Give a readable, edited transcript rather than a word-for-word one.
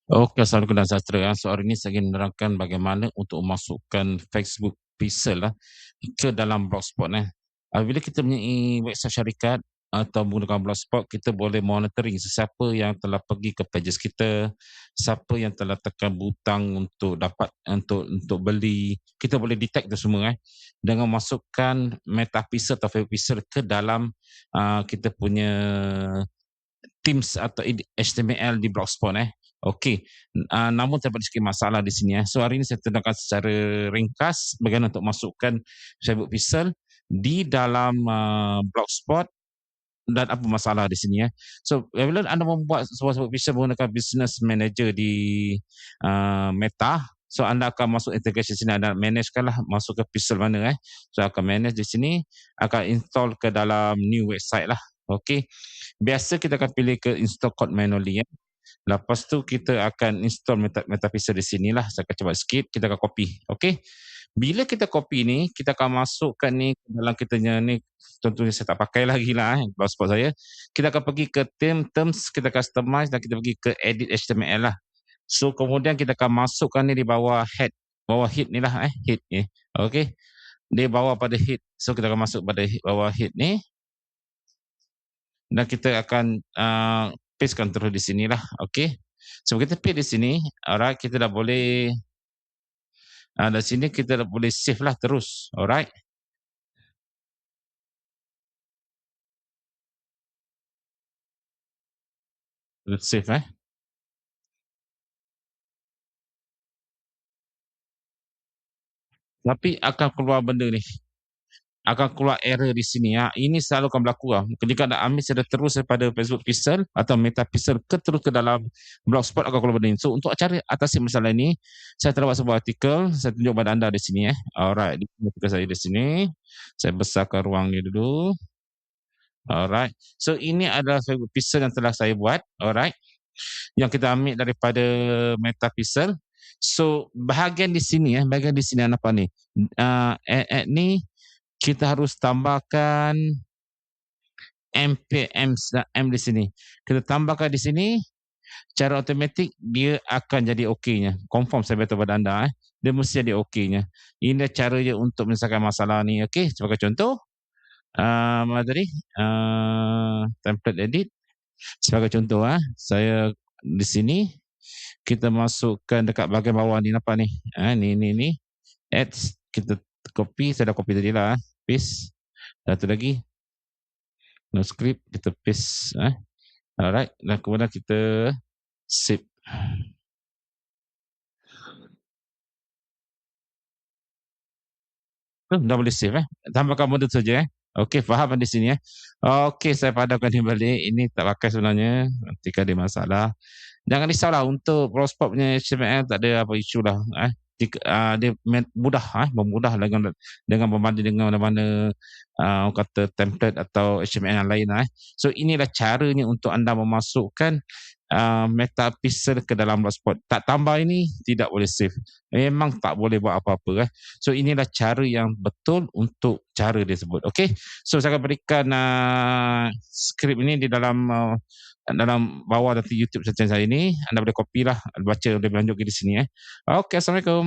Okey, Assalamualaikum dan sejahtera. So, hari ini saya ingin menerangkan bagaimana untuk memasukkan Facebook Pixel ke dalam Blogspot. Bila kita mempunyai website syarikat atau menggunakan Blogspot, kita boleh monitoring sesiapa yang telah pergi ke pages kita, siapa yang telah tekan butang untuk dapat untuk beli. Kita boleh detect itu semua dengan masukkan Meta Pixel atau Facebook Pixel ke dalam kita punya Themes atau HTML di Blogspot. Okey, namun terdapat sikit masalah di sini. So, hari ini saya terangkan secara ringkas bagaimana untuk masukkan Facebook Pixel di dalam Blogspot dan apa masalah di sini. So, apabila anda membuat sebuah Facebook Pixel menggunakan Business Manager di Meta, so anda akan masuk integration sini, anda managekanlah masuk ke Pixel mana. So, akan manage di sini, akan install ke dalam new website lah. Okey. Biasa kita akan pilih ke install code manually. Lepas tu kita akan install Metapixel di sinilah. Saya akan cepat sikit, kita akan copy. Okey. Bila kita copy ni, kita akan masukkan ni ke dalam kitanya ni. Contohnya saya tak pakai lagi lah Blogspot saya. Kita akan pergi ke terms, kita customize dan kita pergi ke edit HTML lah. So, kemudian kita akan masukkan ni di bawah head ni lah head ni. Okey. Di bawah pada head. So, kita akan masuk pada bawah head ni. Dan kita akan pastekan terus di sinilah. Okey. So, kita paste di sini, alright, kita dah boleh dari sini kita dah boleh save lah terus, alright. Save. Tapi akan keluar benda ni, akan keluar error di sini. Ini selalu akan berlaku ketika nak ambil secara terus daripada Facebook Pixel atau Meta Pixel terus ke dalam Blogspot, akan keluar benda ni. So, untuk cara atasi masalah ini, saya telah buat sebuah artikel, saya tunjuk kepada anda di sini. Alright, di artikel saya di sini. Saya besarkan ruang ni dulu. Alright. So, ini adalah Facebook Pixel yang telah saya buat, alright, yang kita ambil daripada Meta Pixel. So, bahagian di sini bahagian di sini apa ni? Add ni kita harus tambahkan M di sini. Kita tambahkan di sini, secara automatik dia akan jadi okeynya. Confirm saya beritahu pada anda dia mesti jadi okeynya. Ini cara dia untuk menyelesaikan masalah ni. Okey, sebagai contoh, mana tadi? Template edit. Sebagai contoh, saya di sini kita masukkan dekat bahagian bawah ni, nampak ni? Ni. Ads, kita copy, saya dah copy tadilah, paste. Satu lagi, no script, kita paste. Alright, dan kemudian kita save. Dah boleh save. Tambahkan benda tu saja. Okey, faham di sini. Okey, saya padamkan ni balik. Ini tak pakai sebenarnya. Nanti ada masalah. Jangan risaulah untuk Blogspot punya HTML, tak ada apa isu lah. Dia memudah dengan berbanding dengan mana-mana orang kata template atau HTML yang lain. So, inilah caranya untuk anda memasukkan Meta Pixel ke dalam Blogspot. Tak tambah ini, tidak boleh save. Memang tak boleh buat apa-apa. So, inilah cara yang betul untuk cara dia sebut. Okey. So, saya akan berikan skrip ini di dalam bawah nanti YouTube channel saya ini. Anda boleh copy lah, baca lebih lanjut di sini. Okey, Assalamualaikum.